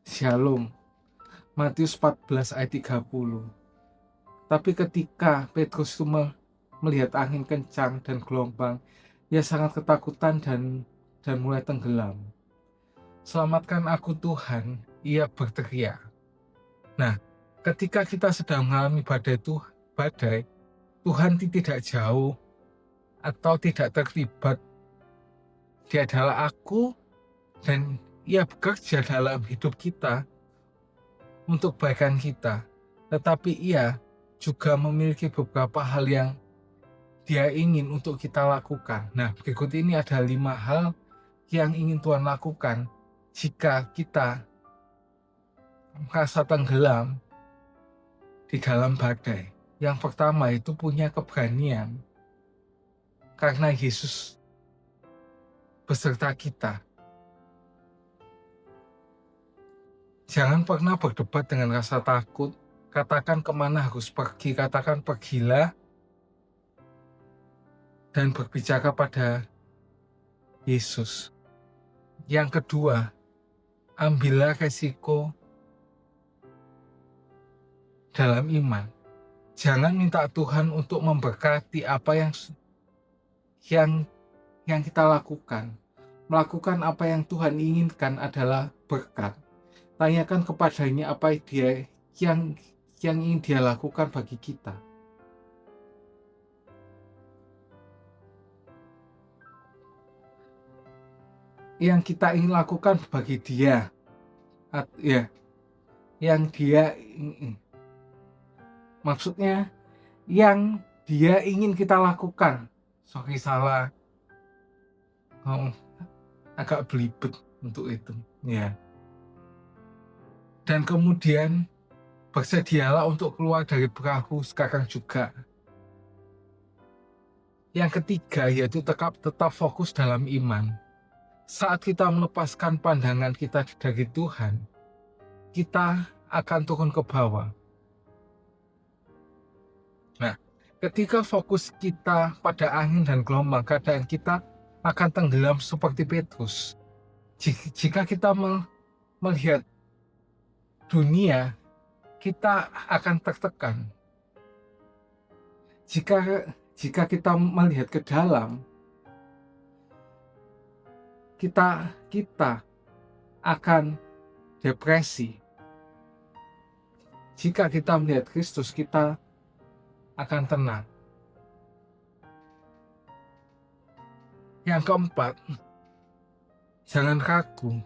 Shalom. Matius 14 ayat 30. Tapi ketika Petrus itu melihat angin kencang dan gelombang, ia sangat ketakutan dan mulai tenggelam. Selamatkan aku Tuhan, ia berteriak. Nah, ketika kita sedang mengalami badai, Tuhan tidak jauh atau tidak terlibat. Dia adalah aku dan ia bekerja dalam hidup kita untuk kebaikan kita. Tetapi ia juga memiliki beberapa hal yang dia ingin untuk kita lakukan. Nah, berikut ini ada 5 hal yang ingin Tuhan lakukan jika kita merasa tenggelam di dalam badai. Yang pertama itu punya keberanian, karena Yesus beserta kita. Jangan pernah berdebat dengan rasa takut. Katakan kemana harus pergi, katakan pergilah, dan berbicara pada Yesus. Yang kedua, ambillah resiko dalam iman. Jangan minta Tuhan untuk memberkati apa yang kita lakukan. Melakukan apa yang Tuhan inginkan adalah berkat. Tanyakan kepadanya apa yang ingin dia lakukan bagi kita. Yang kita ingin lakukan bagi dia, yang dia maksudnya yang dia ingin kita lakukan. Salah, agak belibet untuk itu, ya. Dan kemudian bersedialah untuk keluar dari perahu sekarang juga. Yang ketiga yaitu tetap fokus dalam iman. Saat kita melepaskan pandangan kita dari Tuhan, kita akan turun ke bawah. Nah, ketika fokus kita pada angin dan gelombang, kadang kita akan tenggelam seperti Petrus. Jika kita melihat dunia, kita akan tertekan. Jika kita melihat ke dalam, kita akan depresi. Jika kita melihat Kristus, kita akan tenang. Yang keempat, jangan ragu.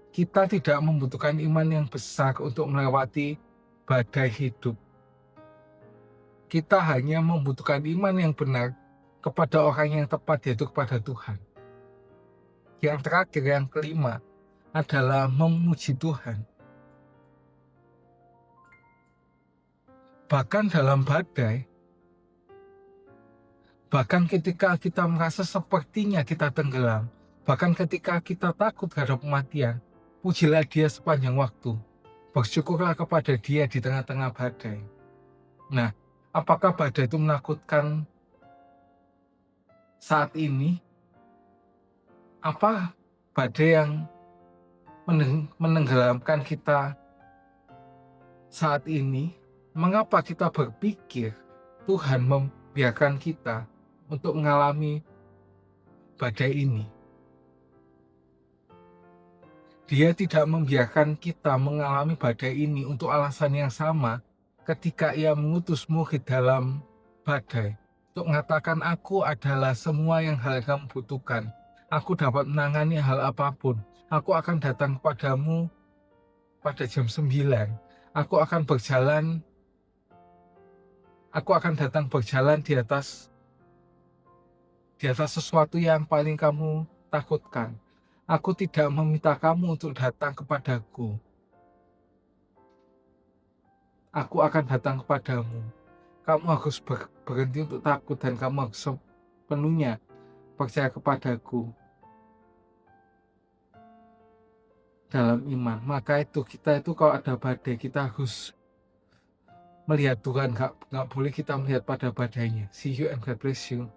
Kita tidak membutuhkan iman yang besar untuk melewati badai hidup. Kita hanya membutuhkan iman yang benar kepada orang yang tepat, yaitu kepada Tuhan. Yang terakhir, yang kelima, adalah memuji Tuhan. Bahkan dalam badai, bahkan ketika kita merasa sepertinya kita tenggelam, bahkan ketika kita takut terhadap kematian, pujilah Dia sepanjang waktu. Bersyukurlah kepada Dia di tengah-tengah badai. Nah, apakah badai itu menakutkan saat ini? Apa badai yang menenggelamkan kita saat ini? Mengapa kita berpikir Tuhan membiarkan kita untuk mengalami badai ini? Dia tidak membiarkan kita mengalami badai ini untuk alasan yang sama ketika Ia mengutus murid dalam badai untuk mengatakan, aku adalah semua hal yang kamu butuhkan. Aku dapat menangani hal apapun. Aku akan datang kepadamu pada jam 9. Aku akan datang berjalan di atas sesuatu yang paling kamu takutkan. Aku tidak meminta kamu untuk datang kepadaku. Aku akan datang kepadamu. Kamu harus berhenti untuk takut dan kamu harus sepenuhnya percaya kepadaku dalam iman. Maka itu kita kalau ada badai, kita harus melihat Tuhan. Gak boleh kita melihat pada badainya. See you and God bless you.